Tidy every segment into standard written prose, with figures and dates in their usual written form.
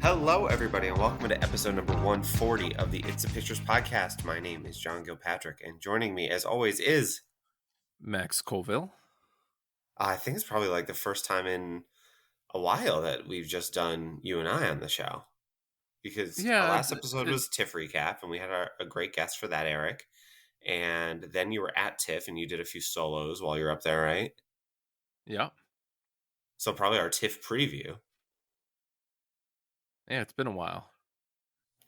Hello, everybody, and welcome to episode number 140 of the It's a Pictures podcast. My name is John Gilpatrick, and joining me, as always, is Max Colville. I think it's probably like the first time in a while that we've just done you and I on the show, because our last episode was TIFF recap, and we had a great guest for that, Eric. And then you were at TIFF, and you did a few solos while you're up there, right? Yeah. So probably our TIFF preview. Yeah, it's been a while.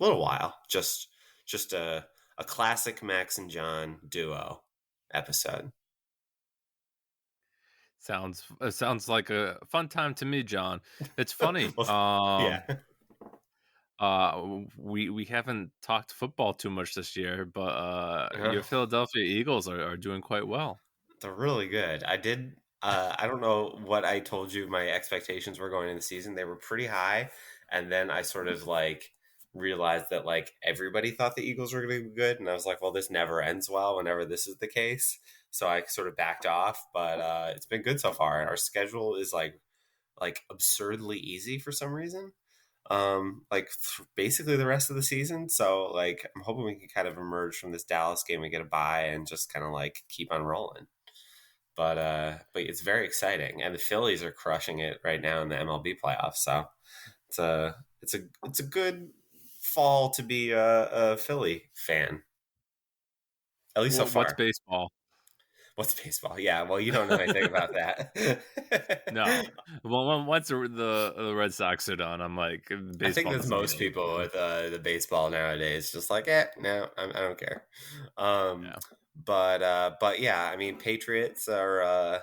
A little while. Just a classic Max and John duo episode. Sounds like a fun time to me, John. It's funny. Yeah. We haven't talked football too much this year, but your Philadelphia Eagles are doing quite well. They're really good. I don't know what I told you my expectations were going into the season. They were pretty high, and then I sort of realized that everybody thought the Eagles were going to be good, and I was like, well, this never ends well whenever this is the case. So I sort of backed off, but it's been good so far. Our schedule is absurdly easy for some reason. Basically the rest of the season. So I'm hoping we can kind of emerge from this Dallas game and get a bye and just kind of keep on rolling. But it's very exciting, and the Phillies are crushing it right now in the MLB playoffs. So it's a good fall to be a Philly fan. At least so far. What's baseball? What's baseball? Yeah, well, you don't know anything about that. No. Well, once the Red Sox are done, I'm like, baseball. I think that's most people with the baseball nowadays. Just no, I don't care. Yeah. But yeah, I mean, Patriots are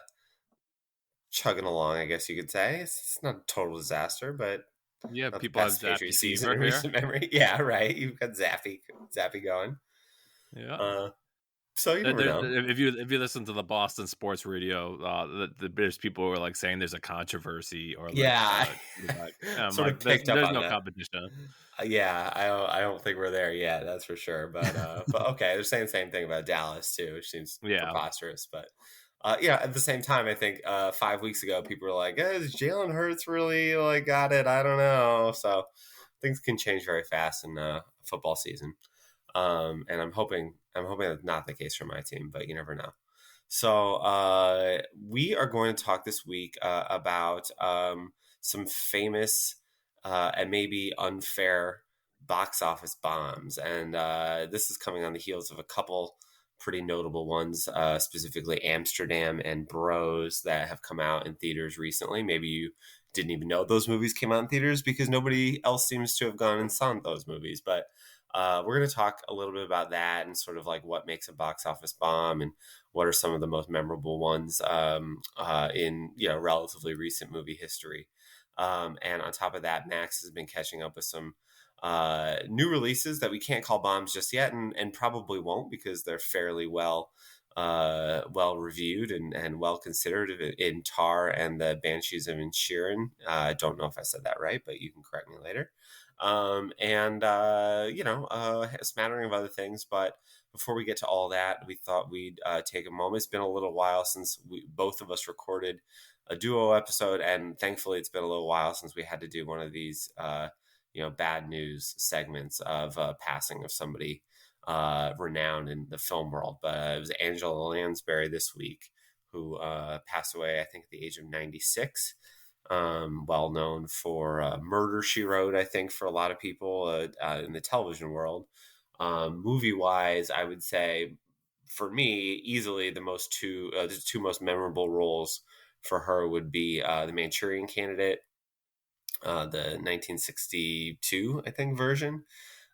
chugging along, I guess you could say. It's not a total disaster, but yeah, people have Zappy season in recent memory. Yeah, right. You've got Zappy going. Yeah. So you never know. If you listen to the Boston sports radio, there's people who are saying there's a controversy or sort of picked up there's on no that. competition. Yeah, I don't think we're there yet. That's for sure. But okay, they're saying the same thing about Dallas too, which seems preposterous. But at the same time, I think 5 weeks ago people were like, "Is Jalen Hurts really got it?" I don't know. So things can change very fast in football season. And I'm hoping that's not the case for my team, but you never know. So we are going to talk this week about some famous and maybe unfair box office bombs. And this is coming on the heels of a couple pretty notable ones, specifically Amsterdam and Bros, that have come out in theaters recently. Maybe you didn't even know those movies came out in theaters because nobody else seems to have gone and saw those movies. But we're going to talk a little bit about that and sort of what makes a box office bomb and what are some of the most memorable ones in relatively recent movie history. And on top of that, Max has been catching up with some new releases that we can't call bombs just yet, and probably won't because they're fairly well reviewed and well considered in Tar and the Banshees of Inisherin. I don't know if I said that right, but you can correct me later. A smattering of other things. But before we get to all that, we thought we'd take a moment. It's been a little while since both of us recorded a duo episode, and thankfully it's been a little while since we had to do one of these bad news segments of passing of somebody renowned in the film world. But it was Angela Lansbury this week, who passed away, I think, at the age of 96. Well known for Murder, She Wrote, I think, for a lot of people in the television world. Movie-wise, I would say, for me, easily the two most memorable roles for her would be The Manchurian Candidate, the 1962, I think, version,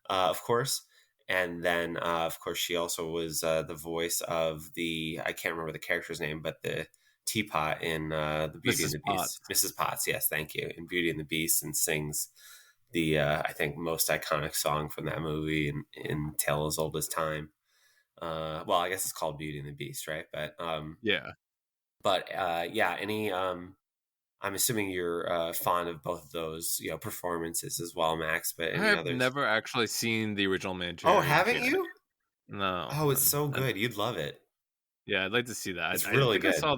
of course. And then, of course, she also was the voice of I can't remember the character's name, but the teapot in the Beauty and the Beast. Mrs. Potts, yes, thank you. In Beauty and the Beast, and sings the I think most iconic song from that movie in Tale as Old as Time. Well, I guess it's called Beauty and the Beast, right? But yeah. But any I'm assuming you're fond of both of those performances as well, Max. But any I've others? never actually seen the original Manchurian. Oh, haven't you? No. Oh, it's so good. You'd love it. Yeah, I'd like to see that. It's really good. I saw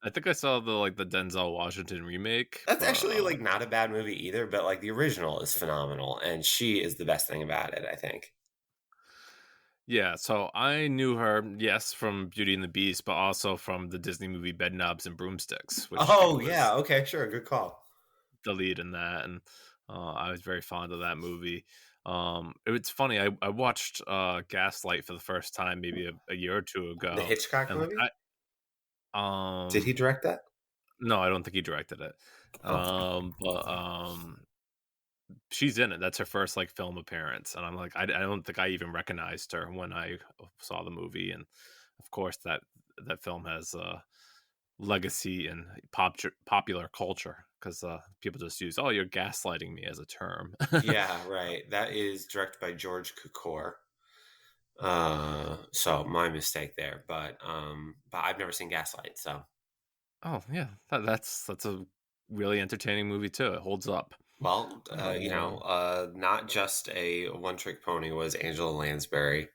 I think I saw the Denzel Washington remake, That's but actually like not a bad movie either, but like the original is phenomenal, and she is the best thing about it, I think. yeah. So I knew her, yes, from Beauty and the Beast, but also from the Disney movie Bedknobs and Broomsticks, which she Oh yeah, was okay, sure, good call. the lead in that, and I was very fond of that movie. It's funny. I watched Gaslight for the first time maybe a year or two The ago, Hitchcock and like movie? Did he um direct that? no, I don't think he directed it. Oh, But she's in it. That's her first like film appearance, and I'm like, I don't think I even recognized her when I saw the movie, and of course that film has legacy in popular culture because people just use, "Oh, you're gaslighting me" as a term. yeah, right. That is directed by George Cukor. So my mistake there, but I've never seen Gaslight, so Oh yeah, that's a really entertaining movie too. It holds up. well, Uh, not just a one-trick pony was Angela Lansbury,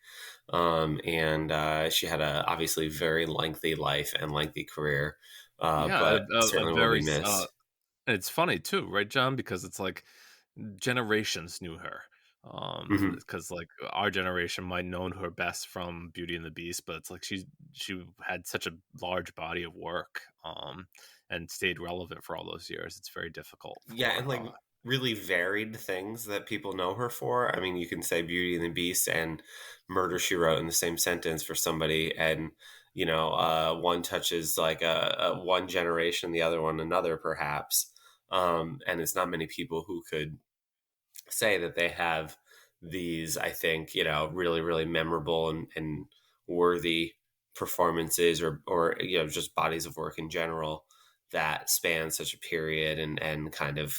and she had a obviously very lengthy life and lengthy career, yeah, but a certainly will be very missed. it's funny too, right, John? Because it's like generations knew her. Hmm. Because like our generation might known her best from Beauty and the Beast, but it's like she had such a large body of work, and stayed relevant for all those years. It's very difficult Yeah, and for like really varied things that people know her for. I mean, you can say Beauty and the Beast and Murder She Wrote in the same sentence for somebody, and one touches like a one generation, the other one another, perhaps. And it's not many people who could say that they have these, I think, really, really memorable and worthy performances or just bodies of work in general that span such a period and kind of,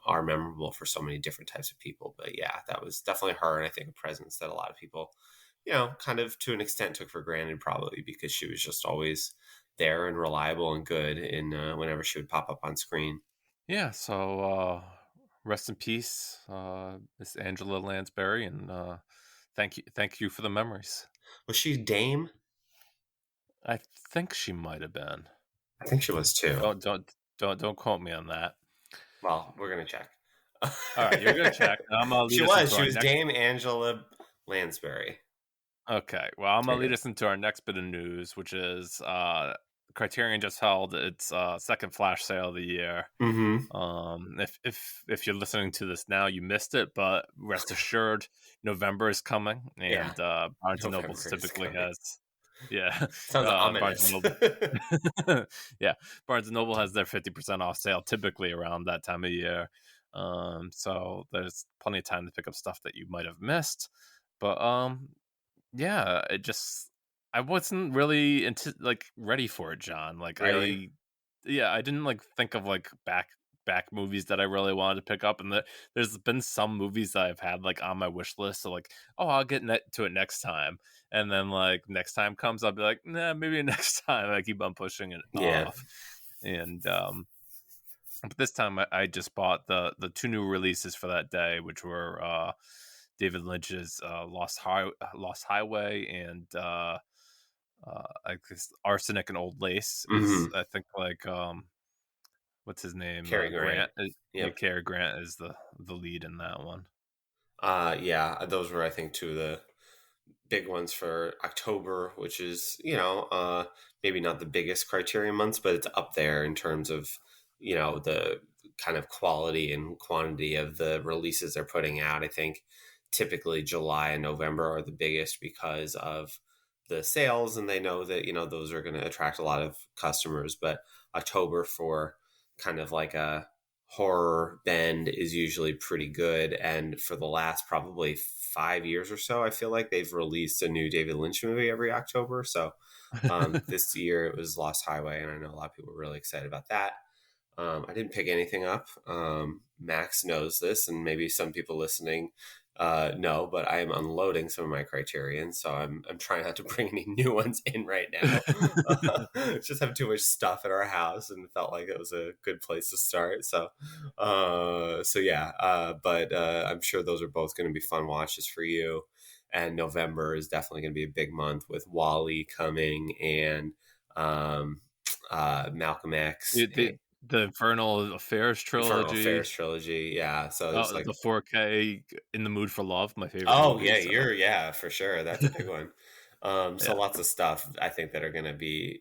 are memorable for so many different types of people. But yeah, that was definitely her. And I think a presence that a lot of people, kind of to an extent took for granted, probably because she was just always there and reliable and good in whenever she would pop up on screen. yeah. So rest in peace, Miss Angela Lansbury, and thank you for the memories. Was she Dame? I think she might have been. I think she was too. Don't quote me on that. Well, we're gonna check. All right, you're gonna check. And I'm gonna She lead us was. into She our was next. Dame Angela Lansbury. Okay, well, I'm There gonna you lead us into our next bit of news, which is Criterion just held its second flash sale of the year. go. Mm-hmm. If you're listening to this now, you missed it, but rest assured, November is coming, Yeah. and Barnes and Noble November is typically coming. has, yeah, Sounds Barnes and ominous. Noble, yeah, Barnes and Noble has their 50% off sale typically around that time of year. So there's plenty of time to pick up stuff that you might have missed, but yeah, I wasn't really like ready for it, John. Like Really? yeah, I didn't like think of like back movies that I really wanted to pick up, and there's been some movies that I've had like on my wish list, so like, oh, I'll get to it next time, and then like next time comes, I'll be like, nah, maybe next time. I keep on pushing it Yeah. off, and but this time I just bought the two new releases for that day, which were David Lynch's Lost Highway and I guess Arsenic and Old Lace is, Mm-hmm. I think, like what's his name, Cary Grant. Grant. Yeah, Yep. Cary Grant is the lead in that one. Yeah, those were I think two of the big ones for October, which is, maybe not the biggest Criterion months, but it's up there in terms of, the kind of quality and quantity of the releases they're putting out. I think typically July and November are the biggest because of the sales, and they know that, those are going to attract a lot of customers. But October for kind of like a horror bend is usually pretty good. And for the last probably 5 years or so, I feel like they've released a new David Lynch movie every October. So this year it was Lost Highway, and I know a lot of people were really excited about that. I didn't pick anything up. Max knows this, and maybe some people listening know, but I am unloading some of my Criterion, so I'm trying not to bring any new ones in right now. Just have too much stuff at our house, and felt like it was a good place to start. So yeah. But I'm sure those are both going to be fun watches for you. And November is definitely going to be a big month with Wally coming and Malcolm X, The Infernal Affairs Infernal trilogy. Affairs trilogy. Yeah, so there's like The 4K In the Mood for Love, my favorite oh movie. yeah, So for sure. That's a big one. So yeah, lots of stuff I think that are going to be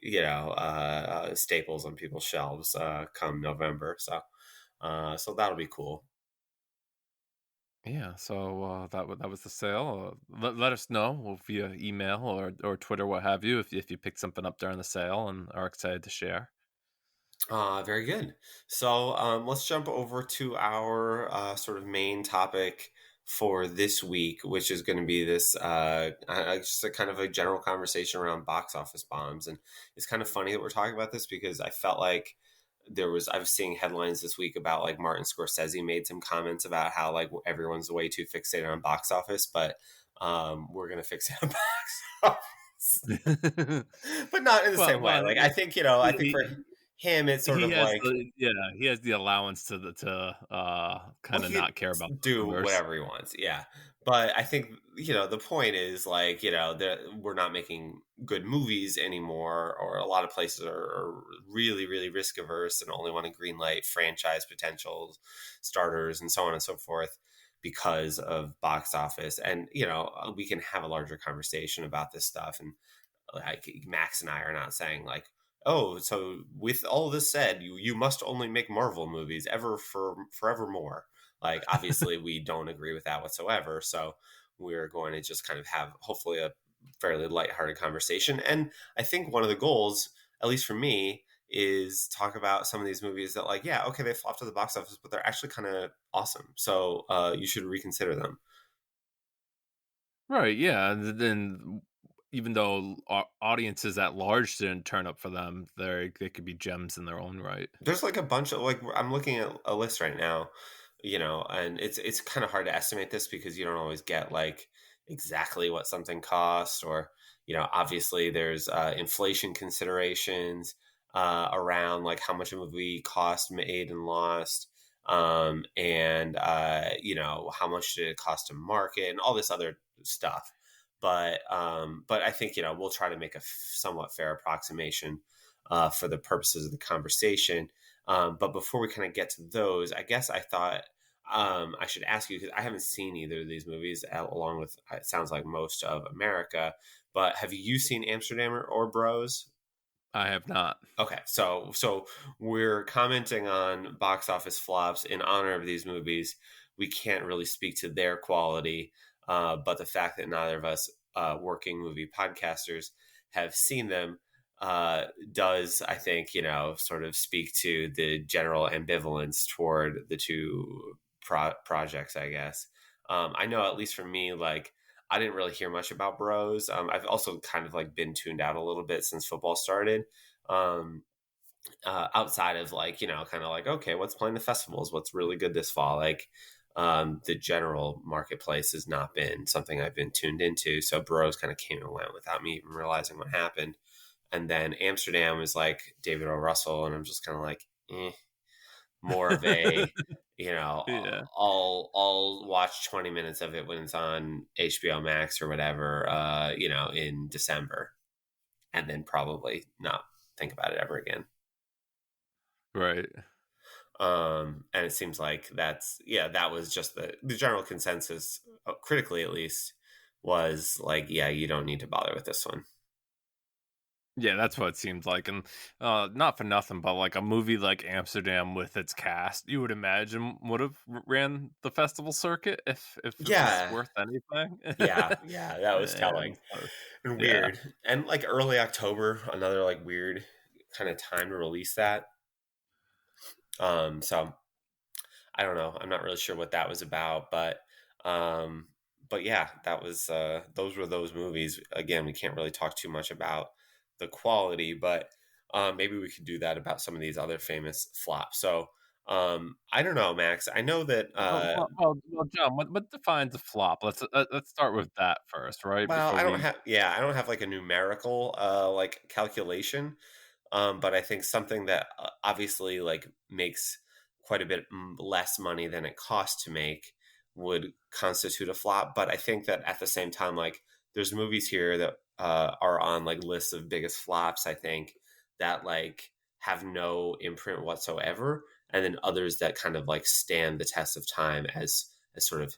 staples on people's shelves come November. So that'll be cool. yeah. So that was the sale. Let us know via email or Twitter, what have you, if you picked something up during the sale and are excited to share. Very good. So let's jump over to our sort of main topic for this week, which is going to be this just a kind of a general conversation around box office bombs. And it's kind of funny that we're talking about this because I felt like I was seeing headlines this week about like Martin Scorsese made some comments about how like everyone's way too fixated on box office, but we're going to fixate on box office. But not in the same way. Well, Like I think, I think for he, him, it's sort he of has like, he has the allowance to well, kind of he not care about do the numbers. whatever he wants. Yeah. But I think, the point is like, that we're not making good movies anymore, or a lot of places are really, really risk averse and only want to green light franchise potential starters and so on and so forth because of box office. And, we can have a larger conversation about this stuff. And like Max and I are not saying like, oh, so with all this said, you must only make Marvel movies ever for forevermore. Like obviously we don't agree with that whatsoever. So we're going to just kind of have hopefully a fairly lighthearted conversation. And I think one of the goals, at least for me, is talk about some of these movies that like, yeah, okay, they flopped at the box office, but they're actually kind of awesome. So you should reconsider them. Right, yeah, and then even though audiences at large didn't turn up for them, they could be gems in their own right. There's like a bunch of like I'm looking at a list right now, and it's kind of hard to estimate this because you don't always get like exactly what something costs, or obviously there's inflation considerations around like how much a movie cost, made and lost, and how much did it cost to market and all this other stuff. But I think we'll try to make a somewhat fair approximation for the purposes of the conversation. But before we kind of get to those, I guess I thought I should ask you because I haven't seen either of these movies, along with it sounds like most of America. But have you seen Amsterdam or Bros? I have not. Okay, so we're commenting on box office flops in honor of these movies. We can't really speak to their quality, but the fact that neither of us working movie podcasters have seen them does, I think, sort of speak to the general ambivalence toward the two projects, I guess. I know, at least for me, like I didn't really hear much about Bros. I've also kind of like been tuned out a little bit since football started. Um, Outside of like kind of like, okay, what's playing the festivals, what's really good this fall, like the general marketplace has not been something I've been tuned into. So Bros kind of came and went without me even realizing what happened. And then Amsterdam was like David O. Russell, and I'm just kind of like, more of a, Yeah. I'll watch 20 minutes of it when it's on HBO Max or whatever, in December, and then probably not think about it ever again. Right. And it seems like that was just the general consensus, critically at least, was like, yeah, you don't need to bother with this one. Yeah, that's what it seemed like, and not for nothing, but like a movie like Amsterdam with its cast, you would imagine would have ran the festival circuit if it was Yeah, worth anything. yeah, that was telling And so, and yeah, weird. And like early October, another like weird kind of time to release that. So I don't know. I'm not really sure what that was about, um, but yeah, that was those were those movies. Again, we can't really talk too much about the quality, but maybe we could do that about some of these other famous flops. So I don't know, Max. I know that. well, John, what defines a flop? Let's start with that first, right? Well, Before we I don't have like a numerical like calculation. But I think something that obviously like makes quite a bit less money than it costs to make would constitute a flop. But I think that at the same time, like there's movies here that are on like lists of biggest flops. I think that like have no imprint whatsoever, and then others that kind of like stand the test of time as sort of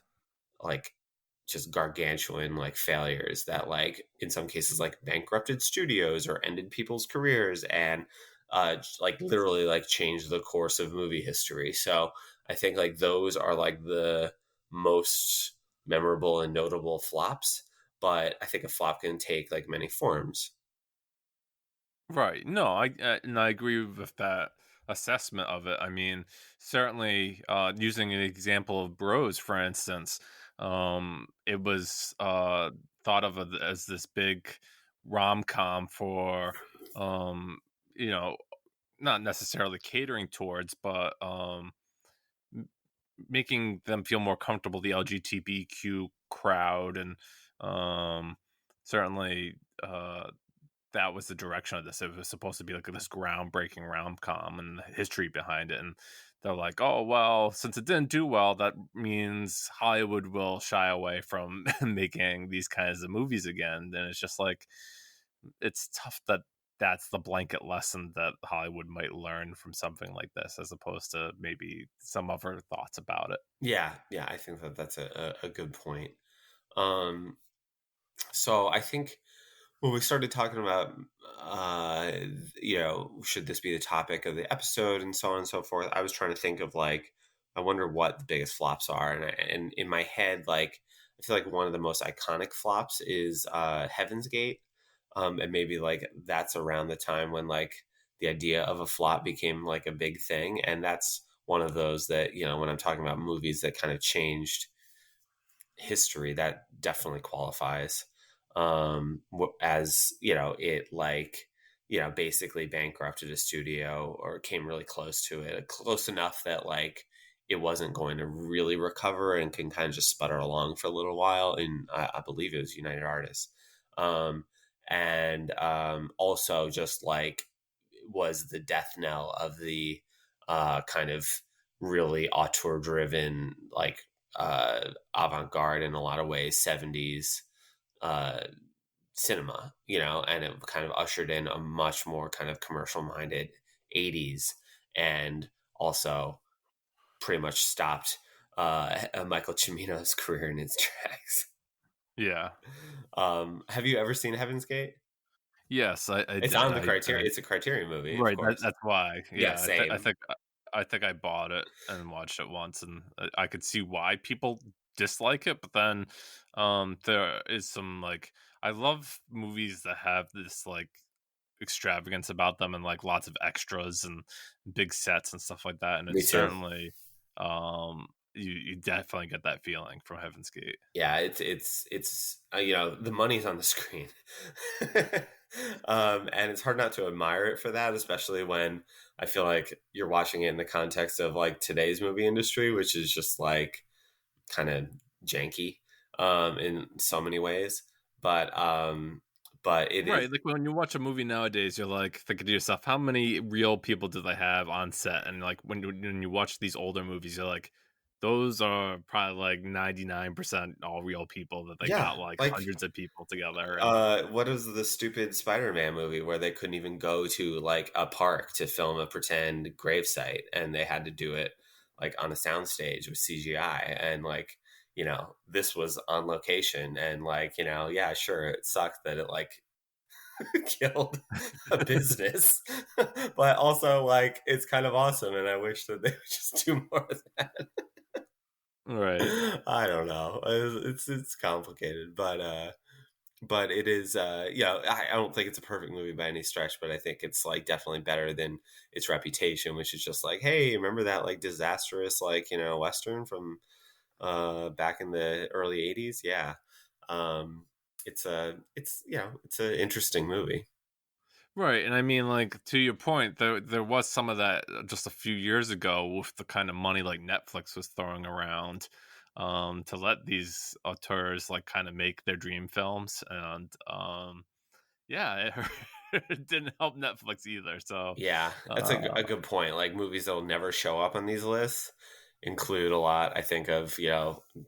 like just gargantuan like failures that like in some cases like bankrupted studios or ended people's careers and like literally like changed the course of movie history. So I think like those are like the most memorable and notable flops, but I think a flop can take like many forms. Right. No, and I agree with that assessment of it. I mean, certainly, using an example of Bros, for instance, it was thought of as this big rom com for, um, you know, not necessarily catering towards, but m- making them feel more comfortable, the LGBTQ crowd, and um, certainly. That was the direction of this. It was supposed to be like this groundbreaking rom com and the history behind it. And they're like, oh, well, since it didn't do well, that means Hollywood will shy away from making these kinds of movies again. And it's just like, it's tough that that's the blanket lesson that Hollywood might learn from something like this, as opposed to maybe some other thoughts about it. Yeah, I think that that's a good point. Um, so I think when we started talking about, uh, should this be the topic of the episode and so on and so forth, I was trying to think of like, I wonder what the biggest flops are. And in my head, like, I feel like one of the most iconic flops is Heaven's Gate. And maybe like that's around the time when like the idea of a flop became like a big thing. And that's one of those that, when I'm talking about movies that kind of changed history, that definitely qualifies as it like basically bankrupted a studio or came really close to it, close enough that like it wasn't going to really recover and can kind of just sputter along for a little while. And I believe it was United Artists. And also just like was the death knell of the kind of really auteur driven like avant-garde in a lot of ways 70s uh, cinema, and it kind of ushered in a much more kind of commercial minded 80s, and also pretty much stopped Michael Cimino's career in its tracks. Yeah. Have you ever seen Heaven's Gate? Yes, I It's did. on the Criterion. It's a Criterion movie, of Right, course. that's why. Yeah, Yeah, same. I think I bought it and watched it once, and I could see why people dislike it. But then, there is some like I love movies that have this like extravagance about them and like lots of extras and big sets and stuff like that. And Me it's too. certainly, you definitely get that feeling from Heaven's Gate. Yeah, it's the money's on the screen. And it's hard not to admire it for that, especially when I feel like you're watching it in the context of like today's movie industry, which is just like kind of janky in so many ways. But it is. Right, like when you watch a movie nowadays, you're like thinking to yourself, how many real people do they have on set? And like when you watch these older movies, you're like, those are probably like 99% all real people that they Yeah, got like like hundreds of people together. And what is the stupid Spider-Man movie where they couldn't even go to like a park to film a pretend gravesite, and they had to do it like on a soundstage with CGI, and like this was on location, and like yeah, sure, it sucked that it like killed a business, but also like it's kind of awesome, and I wish that they would just do more of that. right. I don't know. It's complicated, but it is I don't think it's a perfect movie by any stretch, but I think it's like definitely better than its reputation, which is just like, hey, remember that like disastrous like western from back in the early 80s? Yeah. um it's an interesting movie. Right, and I mean, like to your point, there was some of that just a few years ago with the kind of money like Netflix was throwing around, to let these auteurs like kind of make their dream films, and yeah, it didn't help Netflix either. So, Yeah, that's a good point. Like movies that will never show up on these lists include a lot, I think, of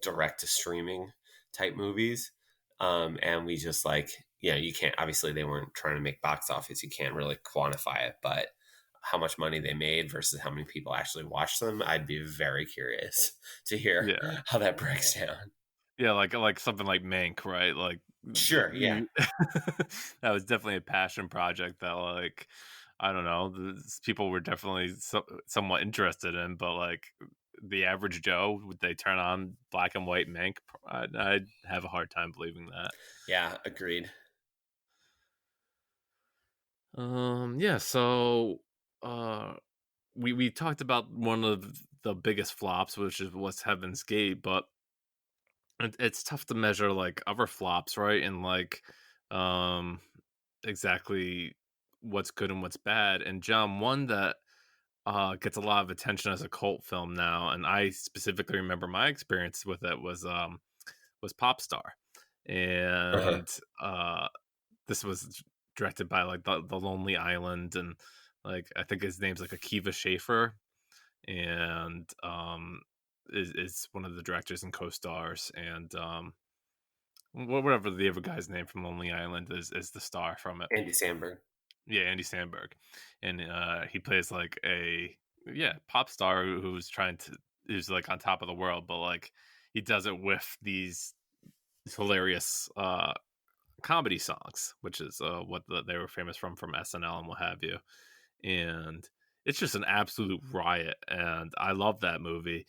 direct to streaming type movies. And we just like you can't, obviously they weren't trying to make box office. You can't really quantify it, but how much money they made versus how many people actually watched them, I'd be very curious to hear Yeah. how that breaks down. Yeah, like something like Mank, right? Like Sure, yeah. you that was definitely a passion project that like I don't know, people were definitely somewhat interested in, but like the average Joe, would they turn on black and white Mank? I'd have a hard time believing that. Yeah, agreed. Yeah, so uh we talked about one of the biggest flops, which is what's Heaven's Gate, but it's tough to measure like other flops, right? And like um exactly what's good and what's bad. And John, one that gets a lot of attention as a cult film now, and I specifically remember my experience with it was Pop Star. Uh-huh. And this was directed by like the Lonely Island, and like I think his name's like Akiva Schaffer, and is one of the directors and co-stars, and whatever the other guy's name from Lonely Island is the star from it. Andy Samberg. Yeah, Andy Samberg, and he plays like a pop star who's trying to who's like on top of the world, but like he does it with these hilarious comedy songs, which is what they were famous from SNL and what have you. And it's just an absolute riot, and I love that movie.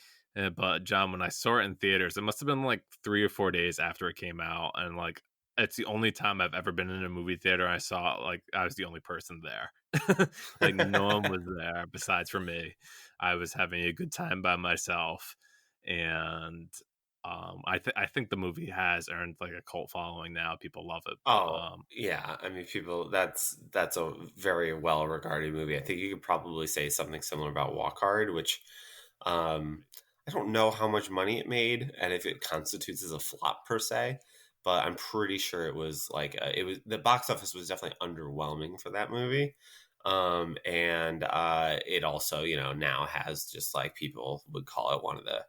But John, when I saw it in theaters, it must have been like 3 or 4 days after it came out, and like it's the only time I've ever been in a movie theater. I saw like I was the only person there, like no one was there besides for me. I was having a good time by myself, and I think the movie has earned like a cult following now. People love it, but Oh, yeah. I mean, people, that's a very well regarded movie. I think you could probably say something similar about Walk Hard, which um, I don't know how much money it made and if it constitutes as a flop per se, but I'm pretty sure it was like it was the box office was definitely underwhelming for that movie. And it also, now has just like people would call it one of the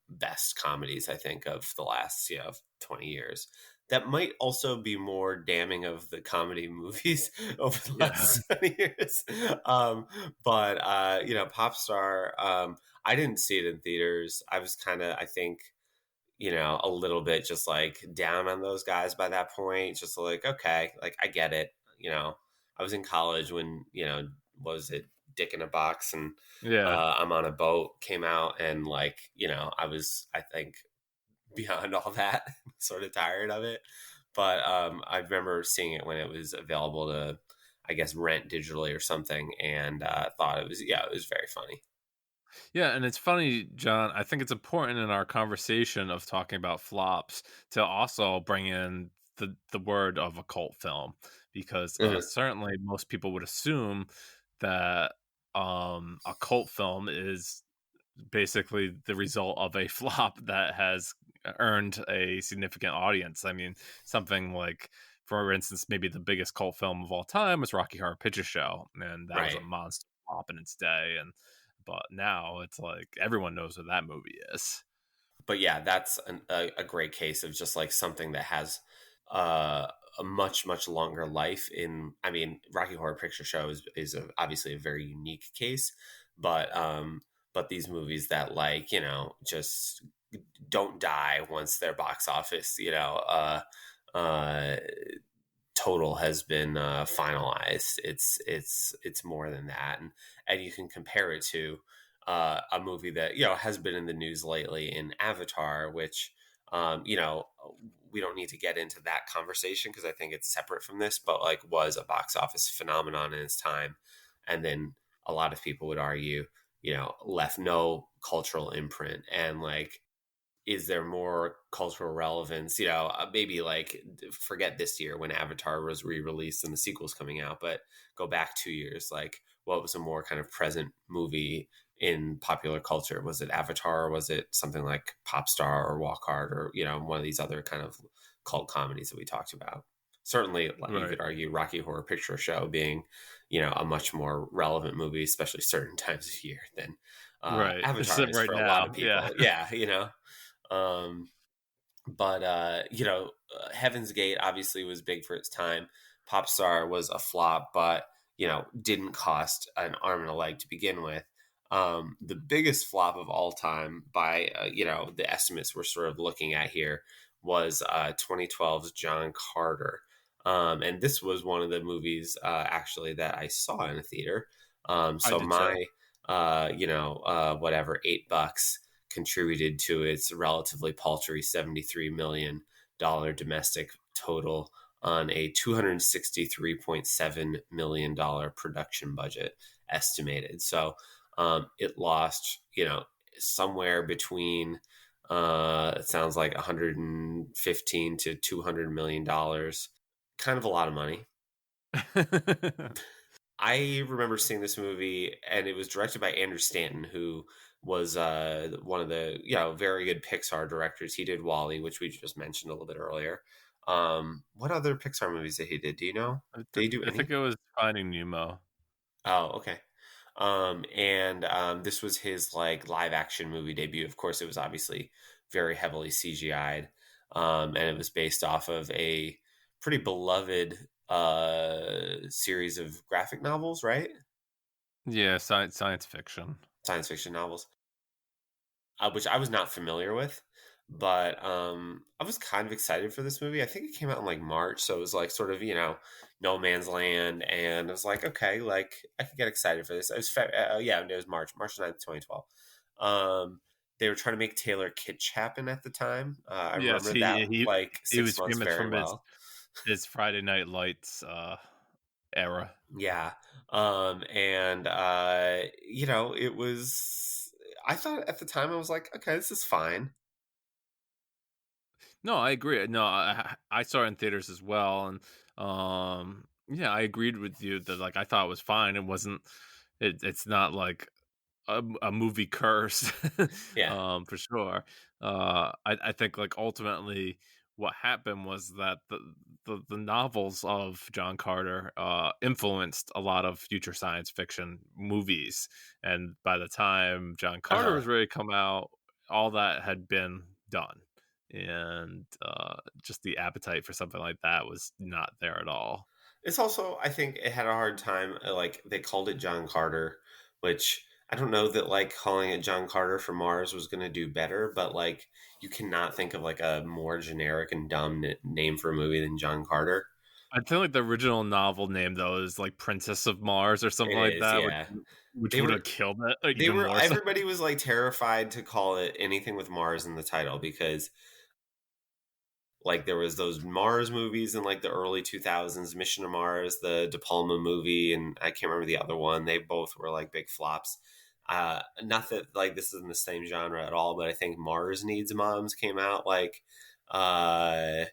best comedies I think of the last 20 years. That might also be more damning of the comedy movies over the yeah, last 20 years. But Pop Star, I didn't see it in theaters. I was kind of, I think, a little bit just like down on those guys by that point. Just like, okay, like I get it. I was in college when, what was it, Dick in a Box and yeah. I'm on a Boat came out, and like, I was, I think, beyond all that, sort of tired of it. But I remember seeing it when it was available to, I guess, rent digitally or something, and thought it was, it was very funny. Yeah, and it's funny, John. I think it's important in our conversation of talking about flops to also bring in the word of a cult film, because Mhm. certainly most people would assume that a cult film is basically the result of a flop that has earned a significant audience. I mean, something like, for instance, maybe the biggest cult film of all time was Rocky Horror Picture Show, and that was a Right. monster flop in its day. And but now it's like everyone knows what that movie is. But yeah, that's a great case of just like something that has a much longer life. In, I mean, Rocky Horror Picture Show is obviously a very unique case, but these movies that, like, just don't die once their box office uh total has been finalized. It's more than that, and you can compare it to a movie that has been in the news lately in Avatar, which we don't need to get into that conversation because I think it's separate from this, but like was a box office phenomenon in its time, and then a lot of people would argue left no cultural imprint, and like, is there more cultural relevance? Maybe like forget this year when Avatar was re-released and the sequel's coming out, but go back 2 years. Like, what was a more kind of present movie in popular culture? Was it Avatar, or was it something like Pop Star or Walk Hard, or one of these other kind of cult comedies that we talked about? Certainly, you Right, could argue Rocky Horror Picture Show being, a much more relevant movie, especially certain times of year, than right. It's Avatar is right for a lot now. of Yeah, people. Yeah, um, but Heaven's Gate obviously was big for its time. Popstar was a flop, but didn't cost an arm and a leg to begin with. The biggest flop of all time by, the estimates we're sort of looking at here was 2012's John Carter. And this was one of the movies actually that I saw in a theater. I So did too. my, whatever, $8 contributed to its relatively paltry $73 million domestic total on a $263.7 million production budget estimated. So it lost, somewhere between, it sounds like 115 to $200 million. Kind of a lot of money. I remember seeing this movie, and it was directed by Andrew Stanton, who was one of the very good Pixar directors. He did Wall-E, which we just mentioned a little bit earlier. What other Pixar movies that he did? Do you know? Did he do I any? think it was Finding Nemo. Oh, okay. And this was his like live action movie debut. Of course, it was obviously very heavily CGI'd, and it was based off of a pretty beloved series of graphic novels, right? Yeah, science fiction. Science fiction novels, which I was not familiar with. But I was kind of excited for this movie. I think it came out in like March, so it was like sort of no man's land, and I was like, okay, like I could get excited for this. It was yeah, it was March 9th, 2012. They were trying to make Taylor Kitsch happen at the time. I Yes, remember that like he 6 was months famous very from well. his Friday Night Lights era. Yeah. And it was, I thought at the time, I was like, okay, this is fine. No, I agree. No, I saw it in theaters as well, and yeah, I agreed with you that like I thought it was fine. It wasn't. It's not like a movie curse, Yeah. for sure. I think like ultimately what happened was that the novels of John Carter influenced a lot of future science fiction movies, and by the time John Carter Uh-huh. was ready to come out, all that had been done, and just the appetite for something like that was not there at all. It's also, I think it had a hard time. Like they called it John Carter, which I don't know that like calling it John Carter for Mars was going to do better, but like you cannot think of like a more generic and dumb name for a movie than John Carter. I feel like the original novel name though is like Princess of Mars or It something like is, that, yeah. which They would were have killed it like, they even were more so. everybody was like terrified to call it anything with Mars in the title because like there was those Mars movies in like the early 2000s, Mission to Mars, the De Palma movie, and I can't remember the other one. They both were like big flops. Not that like this isn't the same genre at all, but I think Mars Needs Moms came out uh,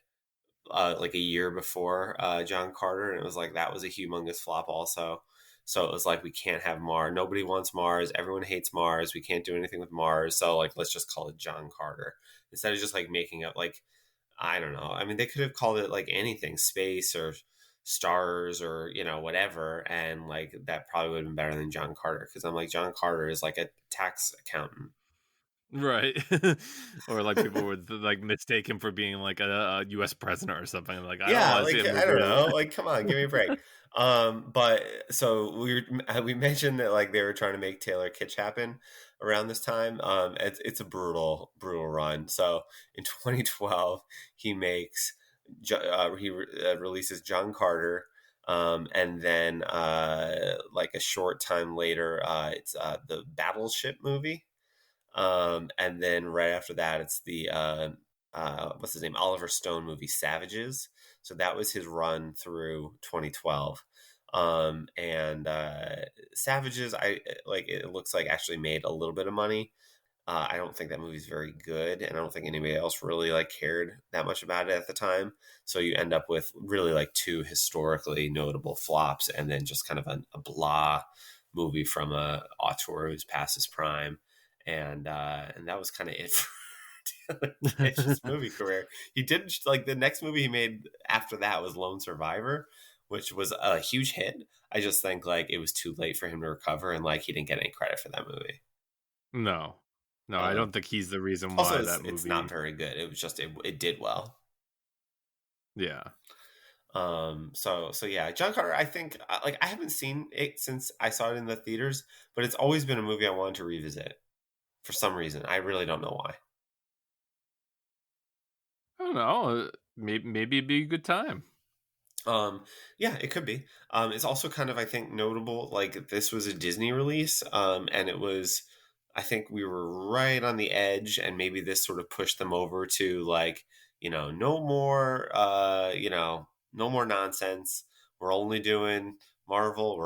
like a year before John Carter, and it was like that was a humongous flop also. So it was like we can't have Mars. Nobody wants Mars. Everyone hates Mars. We can't do anything with Mars. So like let's just call it John Carter instead of just like making up like I don't know. I mean, they could have called it like anything, space or stars or whatever, and like that probably would have been better than John Carter because I'm like John Carter is like a tax accountant. Right. Or like people would like mistake him for being like a US president or something. Like I don't Yeah, want to see like a I movie don't with know, like come on, give me a break. But so we mentioned that like they were trying to make Taylor Kitsch happen around this time. It's a brutal run. So in 2012, he makes releases John Carter. And then like a short time later, it's the Battleship movie. And then right after that, it's the what's his name, Oliver Stone movie Savages. So that was his run through 2012. And Savages, I like it looks like actually made a little bit of money. I don't think that movie's very good, and I don't think anybody else really like cared that much about it at the time. So you end up with really like two historically notable flops, and then just kind of a blah movie from a auteur who's past his prime, and that was kind of it for Taylor Kitsch's it. movie career. He did like the next movie he made after that was Lone Survivor, which was a huge hit. I just think like it was too late for him to recover, and like he didn't get any credit for that movie. No. No, I Uh, don't think he's the reason Also, why that it's not movie. very good. It was just it did well. Yeah. So yeah, John Carter. I think like I haven't seen it since I saw it in the theaters, but it's always been a movie I wanted to revisit for some reason. I really don't know why. I don't know. Maybe it'd be a good time. Yeah, it could be. It's also kind of, I think, notable. Like this was a Disney release, and it was. I think we were right on the edge, and maybe this sort of pushed them over to like, no more, no more nonsense. We're only doing Marvel.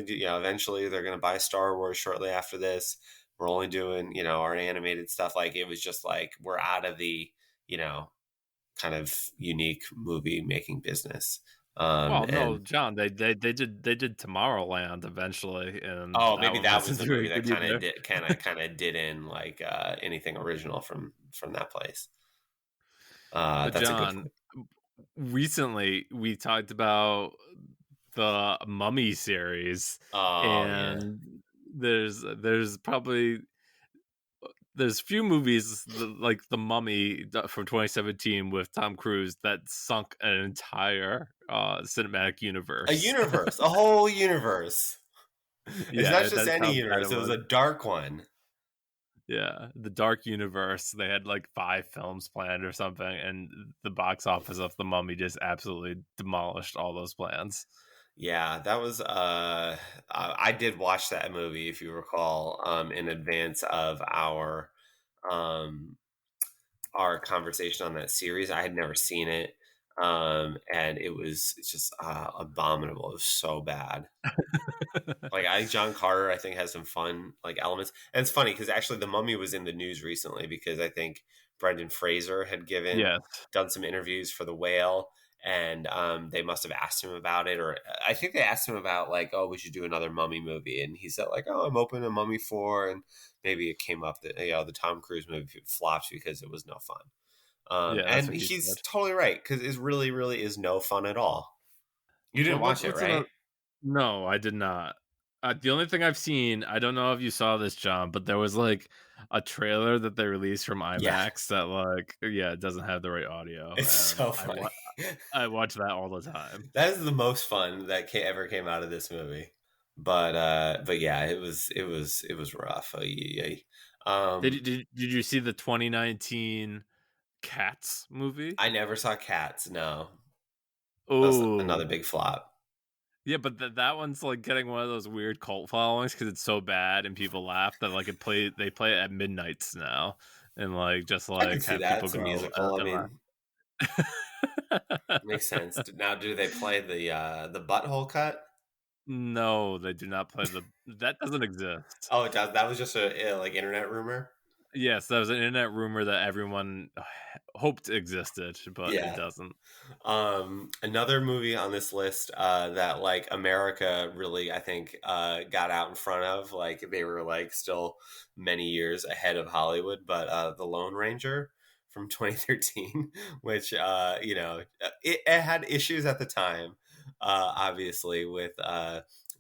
Eventually they're going to buy Star Wars shortly after this. We're only doing, our animated stuff. Like it was just like we're out of the, you know, kind of unique movie making business. Well, no, And John, they did Tomorrowland eventually, and oh, that maybe one that was wasn't the movie very that good kind of either. did did in like anything original from that place. But That's a good John, point. recently we talked about the Mummy series, Oh yeah, and there's probably there's few movies like the Mummy from 2017 with Tom Cruise that sunk an entire cinematic a universe. universe, a whole universe. It's not Yeah, just that's any how bad it universe. It was was. a dark one. Yeah, the Dark Universe. They had like 5 films planned or something, and the box office of the Mummy just absolutely demolished all those plans. Yeah, that was I did watch that movie if you recall in advance of um our conversation on that series. I had never seen it. And it's just abominable. It was so bad. Like John Carter, I think has some fun like elements, and it's funny because actually the Mummy was in the news recently because I think Brendan Fraser had Yes. done some interviews for The Whale, and they must have asked him about it, or I think they asked him about like, oh, we should do another Mummy movie, and he said like, oh, I'm open to Mummy 4, and maybe it came up that the Tom Cruise movie flopped because it was no fun. Yeah, that's And what he he's said. totally right because it really, really is no fun at all. You didn't watch it, What's right? another? No, I did not. The only thing I've seen, I don't know if you saw this, John, but there was like a trailer that they released from Yeah, IMAX that, like, yeah, it doesn't have the right audio, it's and so funny. I watch that all the time. That is the most fun that ever came out of this movie. But yeah, it was rough. Yeah. Did you see the 2019 Cats movie? I never saw Cats. No, that was another Oh, big flop. yeah, but that one's like getting one of those weird cult followings because it's so bad and people laugh that like they play it at midnights now, and like just I could like see have that. people It's a go musical. I and mean, laugh. makes sense. Now, do they play the butthole cut? No, they do not play that doesn't exist. Oh, it does. That was just a like internet rumor. Yes, that was an internet rumor that everyone hoped existed, but it Yeah. doesn't. Another movie on this list that like America really, I think, got out in front of. Like they were like still many years ahead of Hollywood, but The Lone Ranger from 2013, which it had issues at the time, obviously with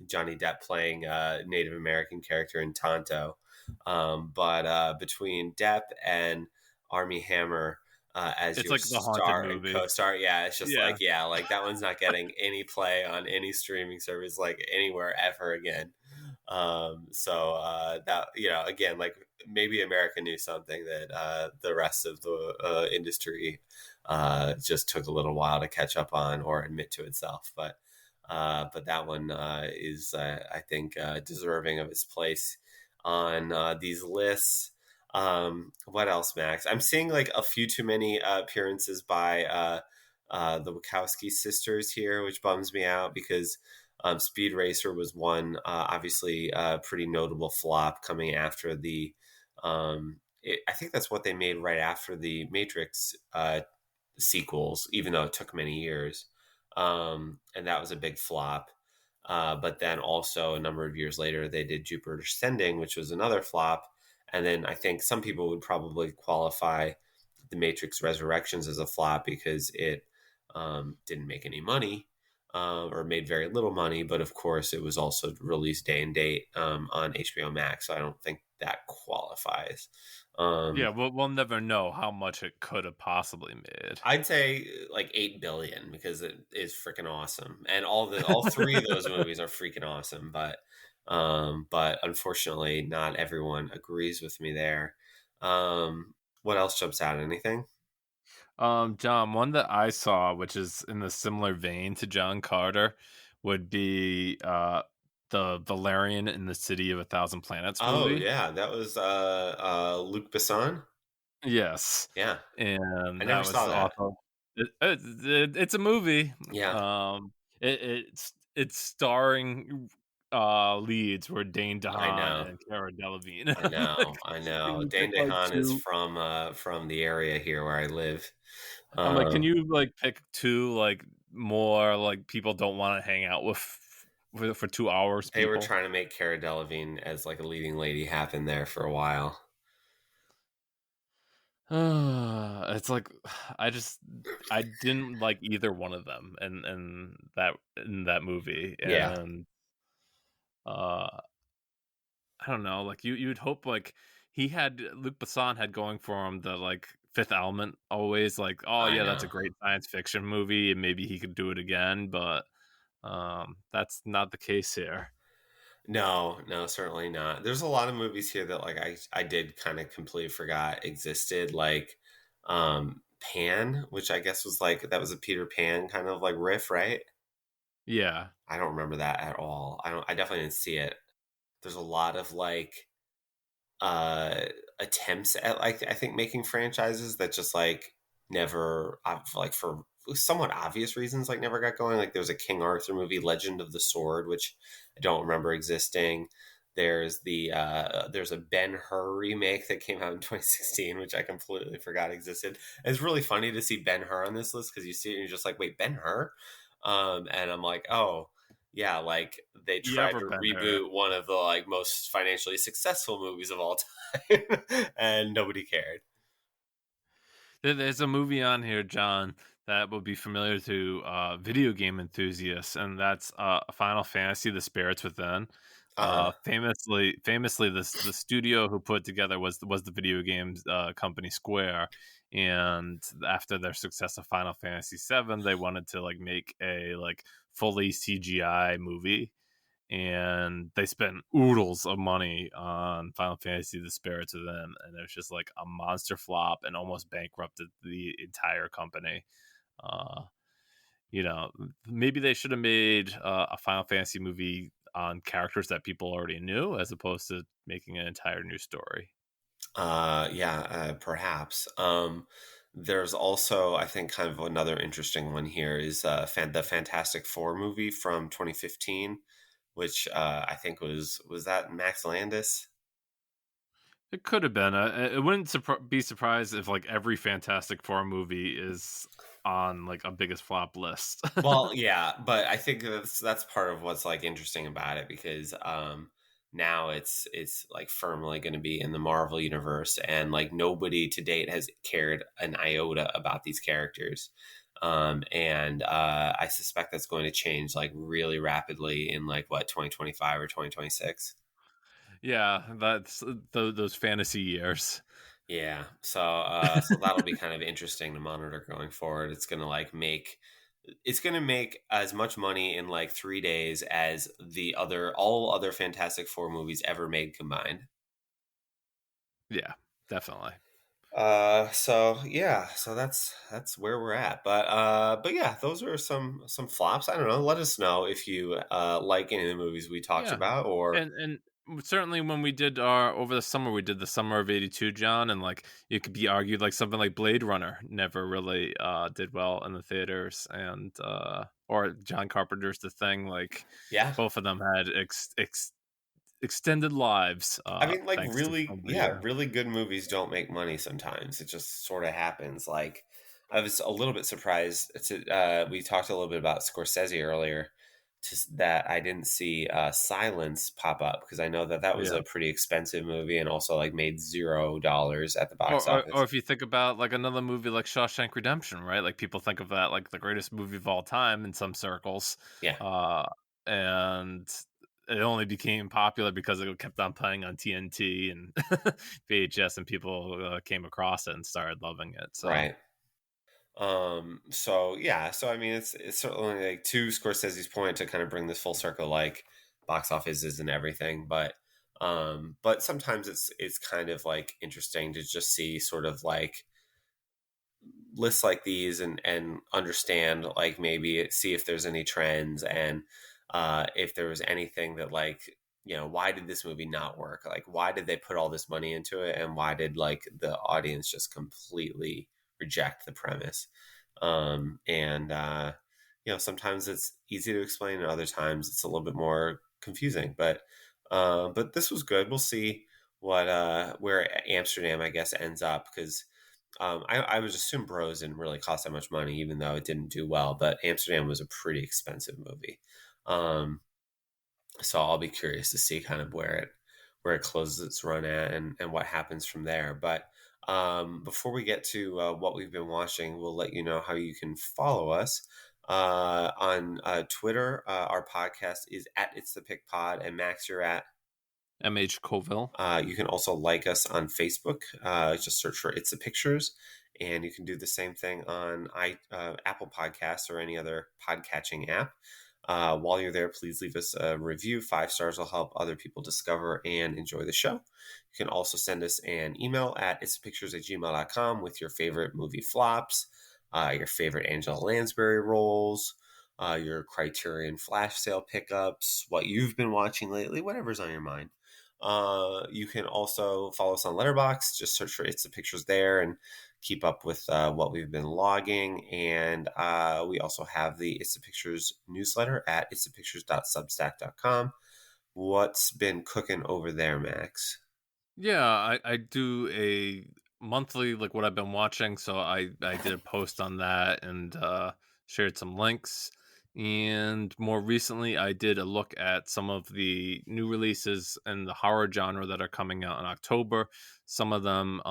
Johnny Depp playing a Native American character in Tonto, but between Depp and Armie Hammer as It's your like the haunted star and movie. co-star. Yeah, it's just Yeah. like like that one's not getting any play on any streaming service like anywhere ever again. So that again, like maybe America knew something that the rest of the industry just took a little while to catch up on or admit to itself. But that one is I think deserving of its place on these lists. What else, Max? I'm seeing like a few too many appearances by the Wachowski sisters here, which bums me out because Speed Racer was one, obviously, pretty notable flop coming after I think that's what they made right after the Matrix sequels, even though it took many years. And that was a big flop. But then also a number of years later, they did Jupiter Ascending, which was another flop. And then I think some people would probably qualify The Matrix Resurrections as a flop because it didn't make any money or made very little money. But of course, it was also released day and date on HBO Max. So I don't think that qualifies. Yeah, we'll never know how much it could have possibly made. I'd say like 8 billion because it is freaking awesome, and all three of those movies are freaking awesome. But unfortunately, not everyone agrees with me there. What else jumps out? Anything? John, one that I saw, which is in the similar vein to John Carter, would be the Valerian in the City of a Thousand Planets Oh movie. yeah, that was Luc Besson. Yes, Yeah, I and never that saw was that. also it's a movie. Yeah, It's starring leads were Dane I DeHaan know. and Cara Delevingne. I know, Like, I can know. you Dane pick like DeHaan is two? from the area here where I live. I'm like, can Um, you like pick two like more like people don't want to hang out with for 2 hours they were people? trying to make Cara Delevingne as like a leading lady happen there for a while. It's like I didn't like either one of them in that movie, Yeah, and uh I don't know, like you'd hope like he had Luc Besson had going for him the like Fifth Element always like, oh I yeah, that's a know. great science fiction movie and maybe he could do it again, but that's not the case here. No, no, certainly not. There's a lot of movies here that like I did kind of completely forgot existed, like Pan, which I guess was like that was a Peter Pan kind of like riff, right? Yeah. I don't remember that at all. I definitely didn't see it. There's a lot of like uh attempts at like I think making franchises that just like never like for somewhat obvious reasons like never got going. Like there's a King Arthur movie, Legend of the Sword, which I don't remember existing. There's a Ben Hur remake that came out in 2016, which I completely forgot existed. And it's really funny to see Ben Hur on this list because you see it and you're just like, wait, Ben Hur? And I'm like, oh, yeah, like they You tried ever to been there? reboot one of the like most financially successful movies of all time, and nobody cared. There's a movie on here, John, that will be familiar to video game enthusiasts, and that's Final Fantasy: The Spirits Within. Uh, Famously, the studio who put together was the video games company Square, and after their success of Final Fantasy VII, they wanted to like make a like fully CGI movie, and they spent oodles of money on Final Fantasy: The Spirits Within, and it was just like a monster flop and almost bankrupted the entire company. Uh, Maybe they should have made a Final Fantasy movie on characters that people already knew, as opposed to making an entire new story. yeah, perhaps. There's also, I think, kind of another interesting one here is the Fantastic Four movie from 2015, which I think was that Max Landis. It could have been. It wouldn't be surprised if like every Fantastic Four movie is on like a biggest flop list. Well, yeah, but I think that's part of what's like interesting about it because now it's like firmly going to be in the Marvel universe, and like nobody to date has cared an iota about these characters. And I suspect that's going to change like really rapidly in like what 2025 or 2026. Yeah, that's those fantasy years. Yeah, so that'll be kind of interesting to monitor going forward. It's gonna make as much money in like 3 days as all other Fantastic Four movies ever made combined. Yeah, definitely. So that's where we're at. But yeah, those are some flops. I don't know. Let us know if you like any of the movies we talked Yeah, about, or and certainly when we did our over the summer, we did the summer of '82, John, and like it could be argued like something like Blade Runner never really did well in the theaters, and or John Carpenter's The Thing, like yeah, both of them had extended lives I mean, like thanks to really, somebody. yeah, really good movies don't make money sometimes. It just sort of happens. Like, I was a little bit surprised we talked a little bit about Scorsese earlier, that I didn't see Silence pop up because I know that was Yeah. a pretty expensive movie and also like made $0 at the box Or office. if you think about like another movie like Shawshank Redemption, right? Like people think of that like the greatest movie of all time in some circles, Yeah. uh, and it only became popular because it kept on playing on TNT and VHS, and people came across it and started loving it. So right. So yeah, so I mean, it's certainly like to Scorsese's point to kind of bring this full circle, like box office isn't everything, but sometimes it's kind of like interesting to just see sort of like lists like these and understand, like, maybe see if there's any trends, and if there was anything that, like, why did this movie not work, like why did they put all this money into it, and why did, like, the audience just completely reject the premise. And sometimes it's easy to explain, and other times it's a little bit more confusing, but this was good. We'll see what where Amsterdam, I guess, ends up, because I would assume Bros didn't really cost that much money, even though it didn't do well. But Amsterdam was a pretty expensive movie, um, so I'll be curious to see kind of where it closes its run at, and what happens from there. But before we get to what we've been watching, we'll let you know how you can follow us on Twitter. Our podcast is at It's the Pick Pod, and Max, you're at MH Colville. You can also like us on Facebook. Just search for It's the Pictures, and you can do the same thing on Apple Podcasts or any other podcatching app. While you're there, please leave us a review. 5 stars will help other people discover and enjoy the show. You can also send us an email at itsthepictures@gmail.com with your favorite movie flops, your favorite Angela Lansbury roles, your Criterion flash sale pickups, what you've been watching lately, whatever's on your mind. You can also follow us on Letterboxd. Just search for It's the Pictures there and keep up with what we've been logging. And we also have the It's the Pictures newsletter at itsthepictures.substack.com. What's been cooking over there, Max? Yeah, I do a monthly, like, what I've been watching. So I did a post on that and shared some links. And more recently, I did a look at some of the new releases in the horror genre that are coming out in October. Some of them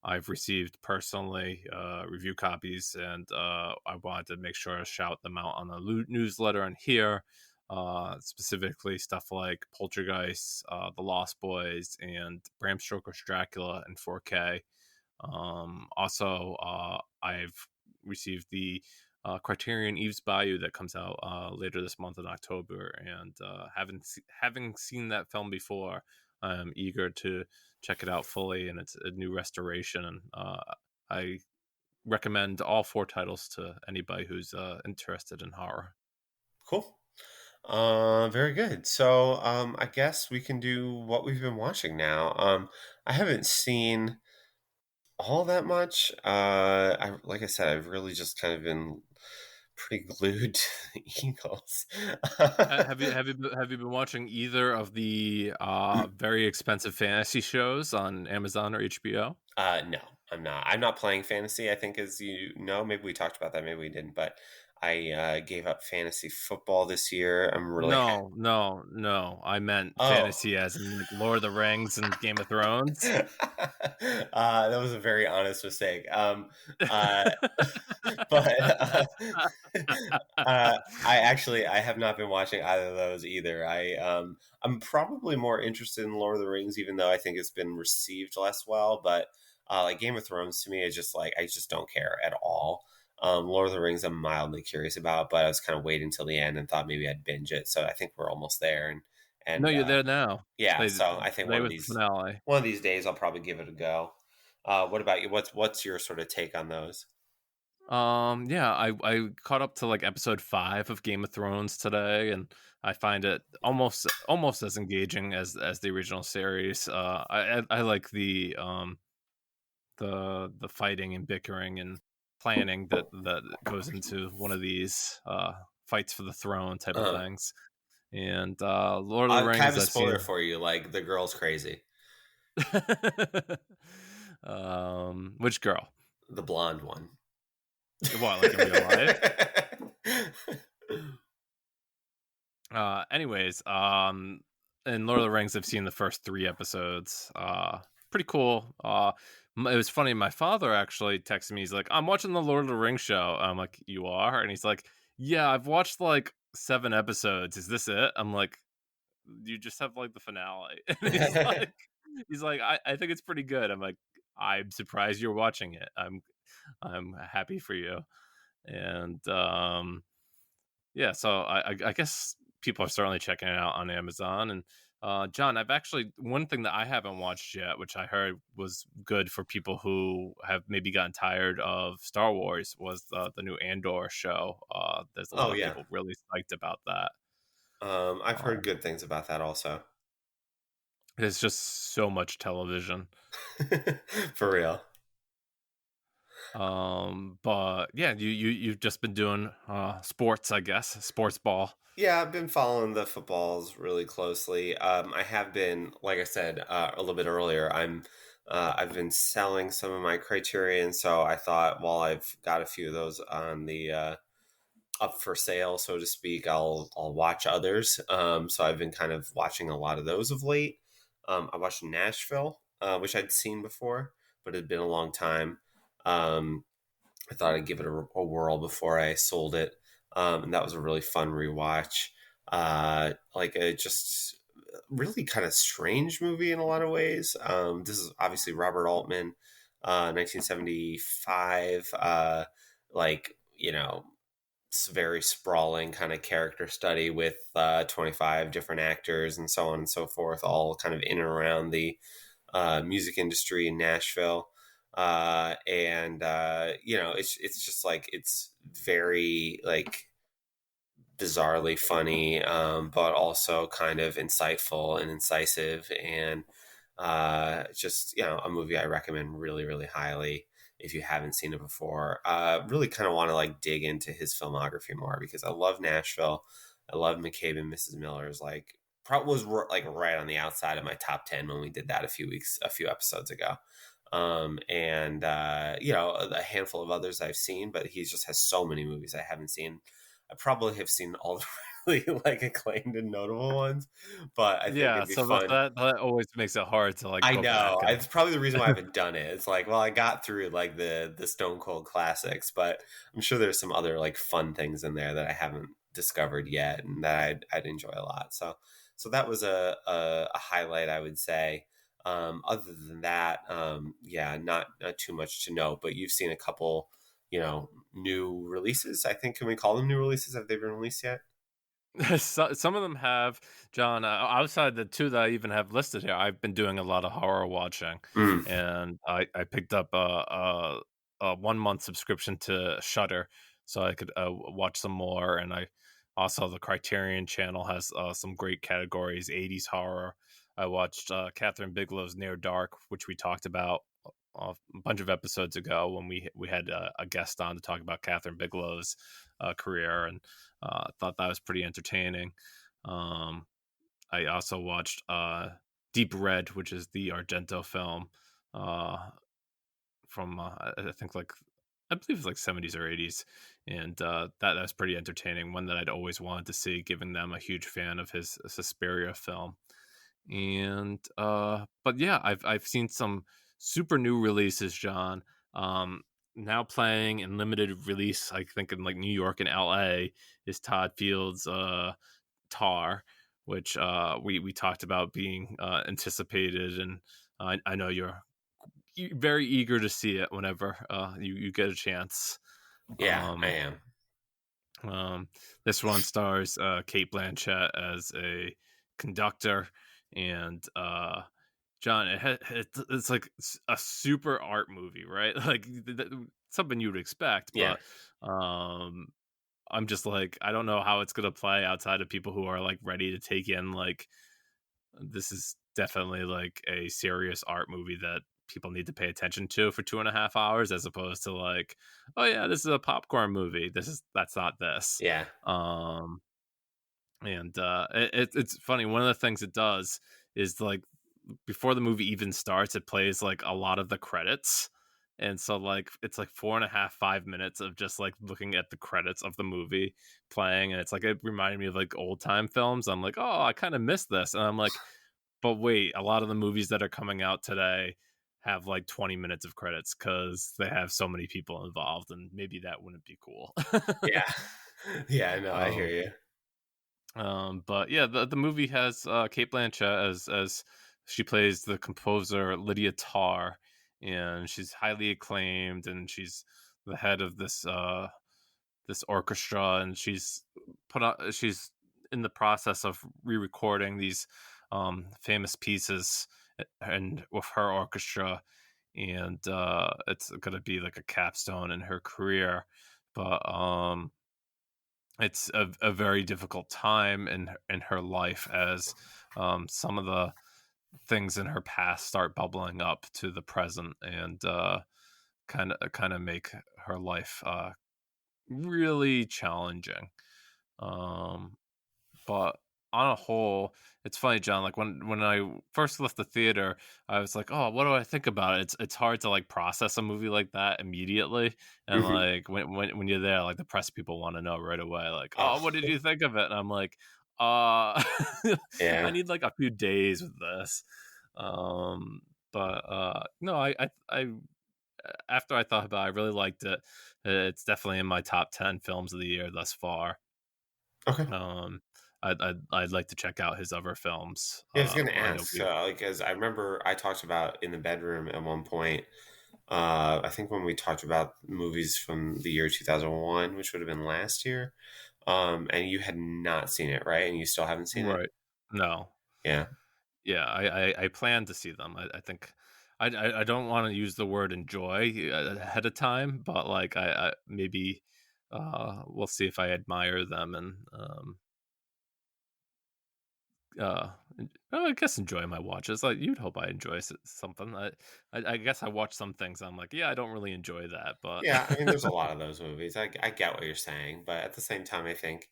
I've received personally, review copies, and I wanted to make sure to shout them out on the newsletter and here. Specifically stuff like Poltergeist, The Lost Boys, and Bram Stoker's Dracula in 4K. Also, I've received the Criterion Eve's Bayou that comes out later this month in October, and having seen that film before, I'm eager to check it out fully, and it's a new restoration, and I recommend all 4 titles to anybody who's interested in horror. Cool. Very good. So I guess we can do what we've been watching now. I haven't seen all that much. Like I said, I've really just kind of been pretty glued to the Eagles. Have you been watching either of the very expensive fantasy shows on Amazon or HBO? No, I'm not. I'm not playing fantasy. I think, as you know, maybe we talked about that, maybe we didn't. But I gave up fantasy football this year. I'm really No. I meant fantasy as in, like, Lord of the Rings and Game of Thrones. That was a very honest mistake. But I have not been watching either of those either. I'm probably more interested in Lord of the Rings, even though I think it's been received less well. But like Game of Thrones, to me, it's just like I just don't care at all. Lord of the Rings, I'm mildly curious about, but I was kind of waiting until the end and thought maybe I'd binge it. So I think we're almost there. And No, you're there now. yeah, so I think Today was the finale. one of these days I'll probably give it a go. What about you? What's your sort of take on those? Yeah, I caught up to like episode 5 of Game of Thrones today, and I find it almost as engaging as the original series. I like the fighting and bickering and planning that goes into one of these fights for the throne type of things. And Lord of the Rings, kind of a spoiler for you, like the girl's crazy. Which girl? The blonde one. What, like in real life? Anyways, in Lord of the Rings, I've seen the first 3 episodes. Pretty cool. It was funny. My father actually texted me. He's like, "I'm watching the Lord of the Rings show." I'm like, "You are?" And he's like, "Yeah, I've watched like 7 episodes. Is this it?" I'm like, you just have like the finale. And he's like, I think it's pretty good. I'm like, I'm surprised you're watching it. I'm happy for you. And yeah, so I guess people are certainly checking it out on Amazon. And John, I've actually, one thing that I haven't watched yet, which I heard was good for people who have maybe gotten tired of Star Wars, was the new Andor show. There's a lot Oh of yeah. people really psyched about that. I've heard good things about that also. It's just so much television. For real. But yeah, you've just been doing sports, I guess, sports ball. Yeah, I've been following the footballs really closely. I have been, like I said a little bit earlier, I've been selling some of my Criterion, so I thought while I've got a few of those on the up for sale, so to speak, I'll watch others. So I've been kind of watching a lot of those of late. I watched Nashville, which I'd seen before, but it had been a long time. I thought I'd give it a whirl before I sold it. And that was a really fun rewatch. Like a just really kind of strange movie in a lot of ways. This is obviously Robert Altman, 1975. Like, you know, it's a very sprawling kind of character study with 25 different actors and so on and so forth, all kind of in and around the music industry in Nashville. And you know, it's just like it's very like bizarrely funny, but also kind of insightful and incisive, and just, you know, a movie I recommend really, really highly if you haven't seen it before. Really kind of want to like dig into his filmography more because I love Nashville. I love McCabe and Mrs. Miller's like probably was like right on the outside of my top 10 when we did that a few episodes ago. And you know, a handful of others I've seen, but he just has so many movies I haven't seen. I probably have seen all the really like acclaimed and notable ones, but I think Yeah, it'd be so fun. that always makes it hard to like I go back know. and It's probably the reason why I haven't done it. It's like, well, I got through like the Stone Cold classics, but I'm sure there's some other like fun things in there that I haven't discovered yet and that I'd enjoy a lot. So that was a highlight, I would say. Other than that, yeah, not too much to note, but you've seen a couple, you know, new releases. I think, can we call them new releases? Have they been released yet? some of them have, John, outside the two that I even have listed here. I've been doing a lot of horror watching, Mm. and I picked up a 1 month subscription to Shudder so I could watch some more. And I also, the Criterion channel has some great categories: 80s horror. I watched Catherine Bigelow's Near Dark, which we talked about a bunch of episodes ago when we had a guest on to talk about Catherine Bigelow's career, and thought that was pretty entertaining. I also watched Deep Red, which is the Argento film uh, from I think like, I believe it's like 70s or 80s, and that was pretty entertaining. One that I'd always wanted to see, given that I'm a huge fan of his Suspiria film. And but yeah, I've seen some super new releases, John. Now playing in limited release, I think in like New York and LA, is Todd Field's Tar, which we talked about being anticipated, and I know you're very eager to see it whenever you get a chance. Yeah, I Um, am. this one stars Kate Blanchett as a conductor, and John, it's like a super art movie, right? Like something you would expect, Yeah. but I'm just like, I don't know how it's gonna play outside of people who are like ready to take in like, this is definitely like a serious art movie that people need to pay attention to for 2.5 hours, as opposed to like, oh yeah, this is a popcorn movie. That's not this. Yeah. Um, and it's funny. One of the things it does is like, before the movie even starts, it plays like a lot of the credits. And so like it's like 4.5, 5 minutes of just like looking at the credits of the movie playing, and it's like, it reminded me of like old time films. I'm like, oh, I kind of missed this, and I'm like, but wait, a lot of the movies that are coming out today have like 20 minutes of credits because they have so many people involved, and maybe that wouldn't be cool. Yeah. Yeah, no, I hear um, you. But yeah, the movie has Kate Blanchett as she plays the composer Lydia Tarr, and she's highly acclaimed, and she's the head of this orchestra, and she's in the process of re-recording these famous pieces and with her orchestra, and it's gonna be like a capstone in her career. But it's a very difficult time in her life as some of the things in her past start bubbling up to the present, and kind of make her life really challenging. Um, but on a whole, it's funny, John. Like when I first left the theater, I was like, "Oh, what do I think about it?" It's hard to like process a movie like that immediately, and Mhm. like when you're there, like the press people want to know right away, like, Oh, "Oh, what did you think of it?" And I'm like, I yeah. need like a few days with this." Um, but no, I after I thought about it, I really liked it. It's definitely in my top 10 films of the year thus far. Okay. Um, I'd like to check out his other films. Yeah, I was gonna I know ask, we like, as I remember I talked about in the bedroom at one point, I think when we talked about movies from the year 2001, which would have been last year, and you had not seen it, right? And you still haven't seen it? right. No. Yeah. Yeah, I plan to see them. I think I don't want to use the word enjoy ahead of time, but like I maybe we'll see if I admire them and uh well, I guess enjoy my watches. Like you'd hope I enjoy something. I guess I watch some things. I'm like, yeah, I don't really enjoy that, but Yeah, I mean, there's a lot of those movies. I get what you're saying, but at the same time, I think,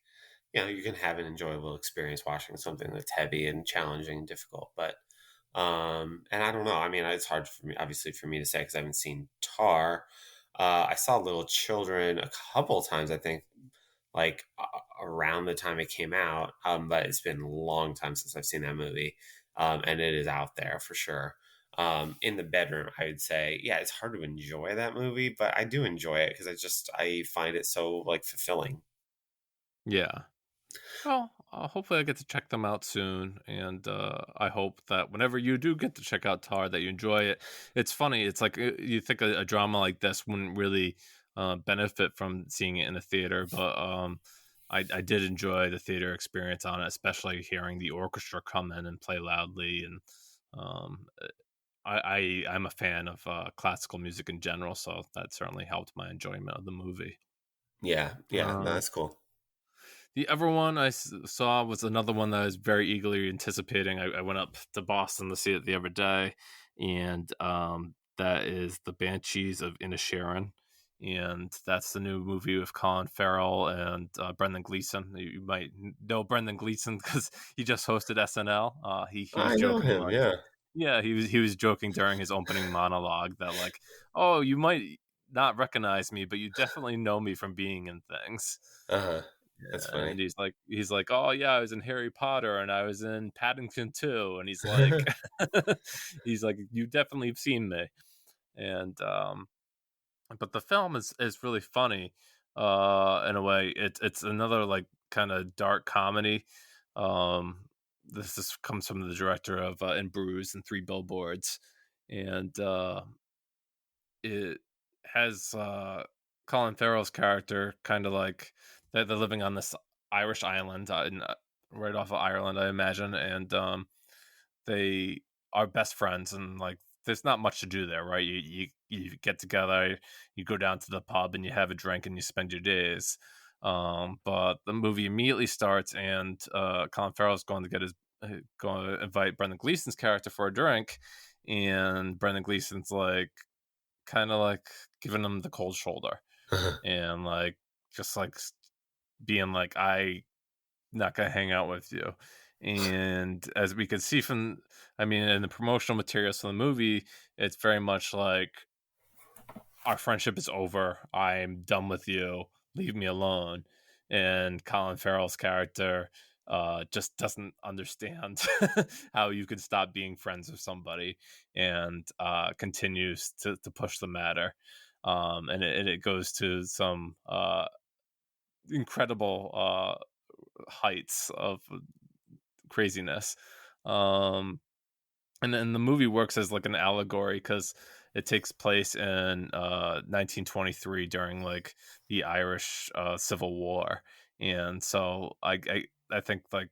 you can have an enjoyable experience watching something that's heavy and challenging and difficult. But, and I don't know. I mean, it's hard for me, obviously, for me to say because I haven't seen Tar. I saw Little Children a couple times, I think, like around the time it came out. But it's been a long time since I've seen that movie. And it is out there for sure. In the bedroom, I would say, yeah, it's hard to enjoy that movie, but I do enjoy it because I find it so like fulfilling. yeah. Well, hopefully I get to check them out soon, and I hope that whenever you do get to check out Tar, that you enjoy it. It's funny. It's like you think a drama like this wouldn't really benefit from seeing it in a theater, but I did enjoy the theater experience on it, especially hearing the orchestra come in and play loudly. And um, I'm a fan of classical music in general, so that certainly helped my enjoyment of the movie. Yeah, yeah, no, Uh, that's cool. The other one saw was another one that I was very eagerly anticipating. I went up to Boston to see it the other day, and that is The Banshees of Inisherin. And that's the new movie with Colin Farrell and Brendan Gleeson. You might know Brendan Gleeson because he just hosted SNL. He was I know joking him. like, Yeah. yeah, he was joking during his opening monologue that like, oh, you might not recognize me, but you definitely know me from being in things. Uh huh. That's Yeah, funny. and he's like, "Oh yeah, I was in Harry Potter and I was in Paddington too." And he's like, he's like, "You definitely have seen me." And but the film is really funny in a way. It's another like kind of dark comedy. Comes from the director of In Bruges and Three Billboards, and it has Colin Farrell's character kind of like they're living on this Irish island right off of Ireland, I imagine, and they are best friends, and like there's not much to do there, right? You get together, you go down to the pub, and you have a drink, and you spend your days. But the movie immediately starts, and Colin Farrell's going to going to invite Brendan Gleeson's character for a drink, and Brendan Gleeson's like kind of like giving him the cold shoulder and like just like being like I not gonna hang out with you. And as we could see from, I mean, in the promotional materials for the movie, it's very much like our friendship is over. I'm done with you. Leave me alone. And Colin Farrell's character just doesn't understand how you can stop being friends with somebody, and continues to push the matter. And it goes to some incredible heights of craziness. Um, and then the movie works as like an allegory because it takes place in 1923 during like the Irish Civil War, and so I think like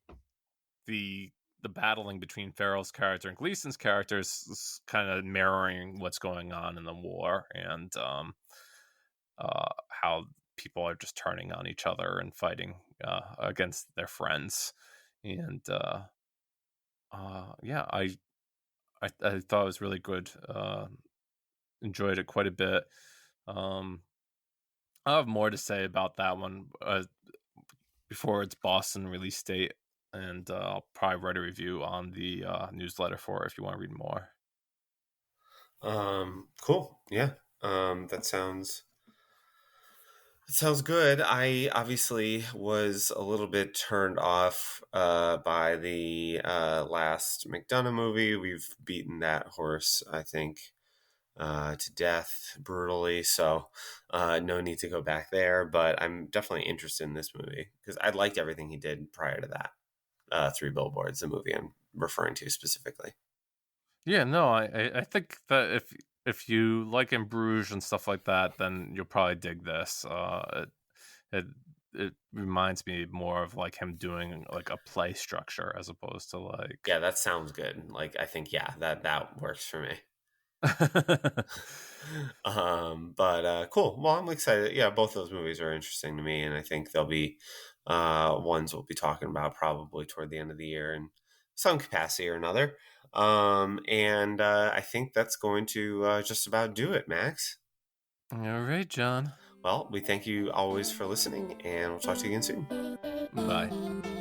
the the battling between Farrell's character and Gleason's characters is kind of mirroring what's going on in the war, and how people are just turning on each other and fighting against their friends, and yeah, I thought it was really good. Enjoyed it quite a bit. Um, I have more to say about that one before its Boston release date, and I'll probably write a review on the newsletter for it if you want to read more. Cool. Yeah. That sounds good. I obviously was a little bit turned off by the last McDonough movie. We've beaten that horse, I think, to death brutally. So no need to go back there. But I'm definitely interested in this movie because I liked everything he did prior to that. Three Billboards, the movie I'm referring to specifically. Yeah, no, I think that if you like In Bruges and stuff like that, then you'll probably dig this. It it reminds me more of like him doing like a play structure as opposed to like Yeah, that sounds good. Like I think that works for me. But cool. Well, I'm excited. Yeah, both those movies are interesting to me, and I think they'll be ones we'll be talking about probably toward the end of the year in some capacity or another. And I think that's going to just about do it, Max. All right, John. Well, we thank you always for listening, and we'll talk to you again soon. Bye.